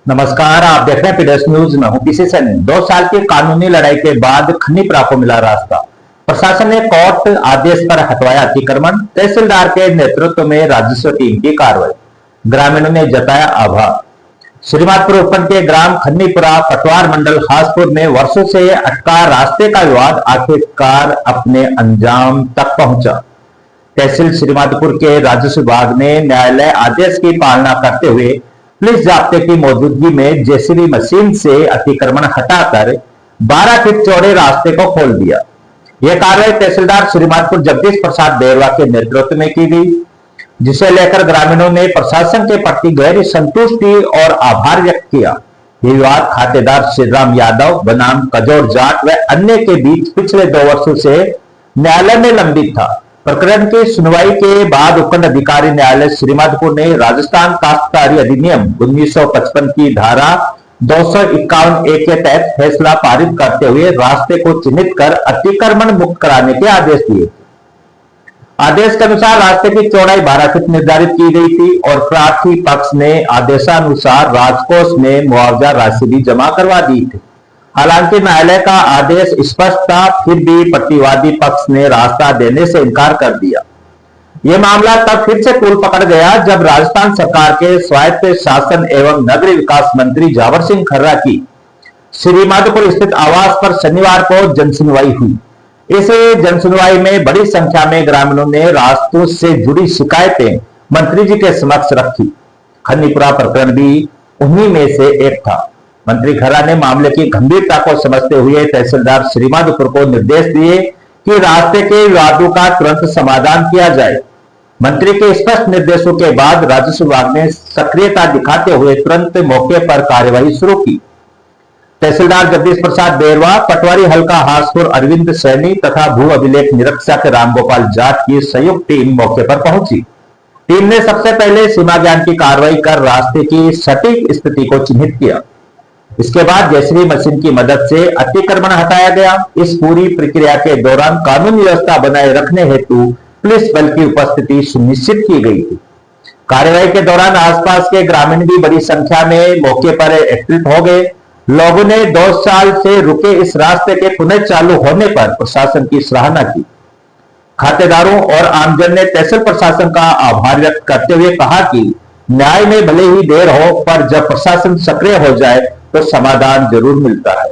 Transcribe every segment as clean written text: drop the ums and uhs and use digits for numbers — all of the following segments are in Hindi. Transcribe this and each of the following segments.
नमस्कार, आप देख रहे हैं पीडीएस न्यूज में हूं पीसी सैनी। 2 साल की कानूनी लड़ाई के बाद खन्नीपुरा को मिला रास्ता। प्रशासन ने कोर्ट आदेश पर हटवाया अतिक्रमण। तहसीलदार के नेतृत्व में राजस्व टीम की कार्रवाई। ग्रामीणों ने जताया आभार। श्रीमाधपुर उपखंड के ग्राम खन्नीपुरा पटवार मंडल हासपुर में वर्षों से अटका रास्ते का विवाद आखिरकार अपने अंजाम तक पहुंचा। तहसील श्रीमाधपुर के राजस्व विभाग ने न्यायालय आदेश की पालना करते हुए पुलिस जाब्ते की मौजूदगी में जेसीबी मशीन से अतिक्रमण हटाकर 12 फीट चौड़े रास्ते को खोल दिया। यह कार्रवाई तहसीलदार श्रीमाधपुर जगदीश प्रसाद बैरवा के नेतृत्व में की गई, जिसे लेकर ग्रामीणों ने प्रशासन के प्रति गहरी संतुष्टि और आभार व्यक्त किया। यह विवाद खातेदार श्रीराम यादव बनाम कजोर जाट व अन्य के बीच पिछले 2 वर्षों से न्यायालय में लंबित था। प्रकरण की सुनवाई के बाद उपखंड अधिकारी न्यायालय श्रीमाधपुर ने राजस्थान काश्तकारी अधिनियम 1955 की धारा 251A के तहत फैसला पारित करते हुए रास्ते को चिन्हित कर अतिक्रमण मुक्त कराने के आदेश दिए। आदेश के अनुसार रास्ते की चौड़ाई 12 फीट निर्धारित की गई थी और प्रार्थी पक्ष ने आदेशानुसार राजकोष में मुआवजा राशि भी जमा करवा दी थी। हालांकि न्यायालय का आदेश स्पष्ट था, फिर भी प्रतिवादी पक्ष ने रास्ता देने से इनकार कर दिया। यह मामला तब फिर से तूल पकड़ गया जब राजस्थान सरकार के स्वायत्त शासन एवं नगरीय विकास मंत्री जावर सिंह खर्रा की श्रीमाधपुर स्थित आवास पर शनिवार को जनसुनवाई हुई। इस जनसुनवाई में बड़ी संख्या में ग्रामीणों ने रास्तों से जुड़ी शिकायतें मंत्री जी के समक्ष रखी। खन्नीपुरा प्रकरण भी उन्हीं में से एक था। मंत्री खर्रा ने मामले की गंभीरता को समझते हुए तहसीलदार श्रीमाधपुर को निर्देश दिए कि रास्ते के विवादों का तुरंत समाधान किया जाए। मंत्री के स्पष्ट निर्देशों के बाद राजस्व विभाग ने सक्रियता दिखाते हुए तुरंत मौके पर कार्यवाही शुरू की। तहसीलदार जगदीश प्रसाद बैरवा, पटवारी हल्का हासपुर अरविंद सैनी तथा भू अभिलेख निरीक्षक रामगोपाल जाट की संयुक्त टीम मौके पर पहुंची। टीम ने सबसे पहले सीमा ज्ञान की कार्रवाई कर रास्ते की सटीक स्थिति को चिन्हित किया। इसके बाद जेसीबी मशीन की मदद से अतिक्रमण हटाया गया। इस पूरी प्रक्रिया के दौरान कानून व्यवस्था बनाए रखने हेतु पुलिस बल की उपस्थिति सुनिश्चित की गई थी। कार्यवाही के दौरान आसपास के ग्रामीण भी बड़ी संख्या में मौके पर एकत्रित हो गए। लोगों ने 2 साल से रुके इस रास्ते के पुनः चालू होने पर प्रशासन की सराहना की। खातेदारों और आमजन ने तहसील प्रशासन का आभार व्यक्त करते हुए कहा कि न्याय में भले ही देर हो, पर जब प्रशासन सक्रिय हो जाए तो समाधान जरूर मिलता है।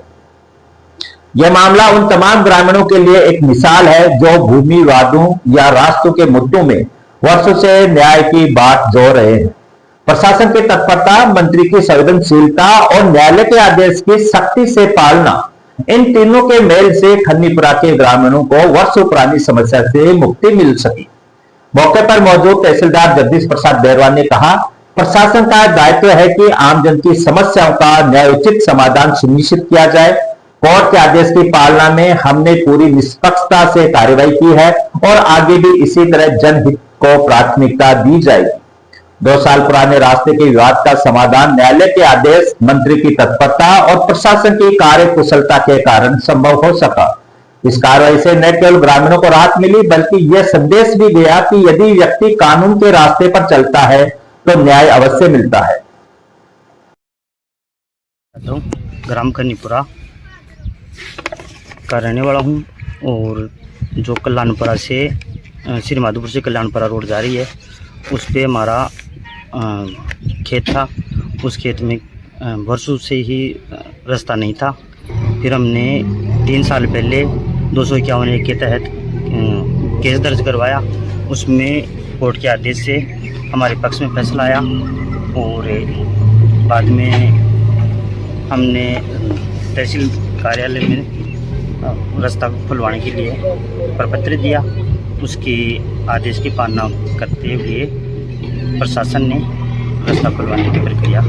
यह मामला उन तमाम ग्रामीणों के लिए एक मिसाल है जो भूमि विवादों या रास्तों के मुद्दों में वर्षों से न्याय की बाट जोड़ रहे हैं। प्रशासन की तत्परता, मंत्री की संवेदनशीलता और न्यायालय के आदेश की सख्ती से पालना, इन तीनों के मेल से खन्नीपुरा के ग्रामीणों को वर्षों पुरानी समस्या से मुक्ति मिल सकी। मौके पर मौजूद तहसीलदार जगदीश प्रसाद बैरवा ने कहा, प्रशासन का दायित्व है कि आमजन की समस्याओं का न्यायोचित समाधान सुनिश्चित किया जाए। कोर्ट के आदेश की पालना में हमने पूरी निष्पक्षता से कार्रवाई की है और आगे भी इसी तरह जनहित को प्राथमिकता दी जाएगी। 2 साल पुराने रास्ते के विवाद का समाधान न्यायालय के आदेश, मंत्री की तत्परता और प्रशासन की कार्यकुशलता के कारण संभव हो सका। इस कार्रवाई से न केवल ग्रामीणों को राहत मिली, बल्कि यह संदेश भी गया कि यदि व्यक्ति कानून के रास्ते पर चलता है तो न्याय अवश्य मिलता है। ग्राम खन्नीपुरा का रहने वाला हूँ और जो कल्याणपुरा से श्रीमाधपुर से कल्याणपुरा रोड जा रही है, उस पे हमारा खेत था। उस खेत में वर्षों से ही रास्ता नहीं था। फिर हमने 3 साल पहले 251A के तहत केस दर्ज करवाया। उसमें कोर्ट के आदेश से हमारे पक्ष में फैसला आया और बाद में हमने तहसील कार्यालय में रास्ता को खुलवाने के लिए प्रपत्र दिया। उसके आदेश की पालना करते हुए प्रशासन ने रास्ता खुलवाने की प्रक्रिया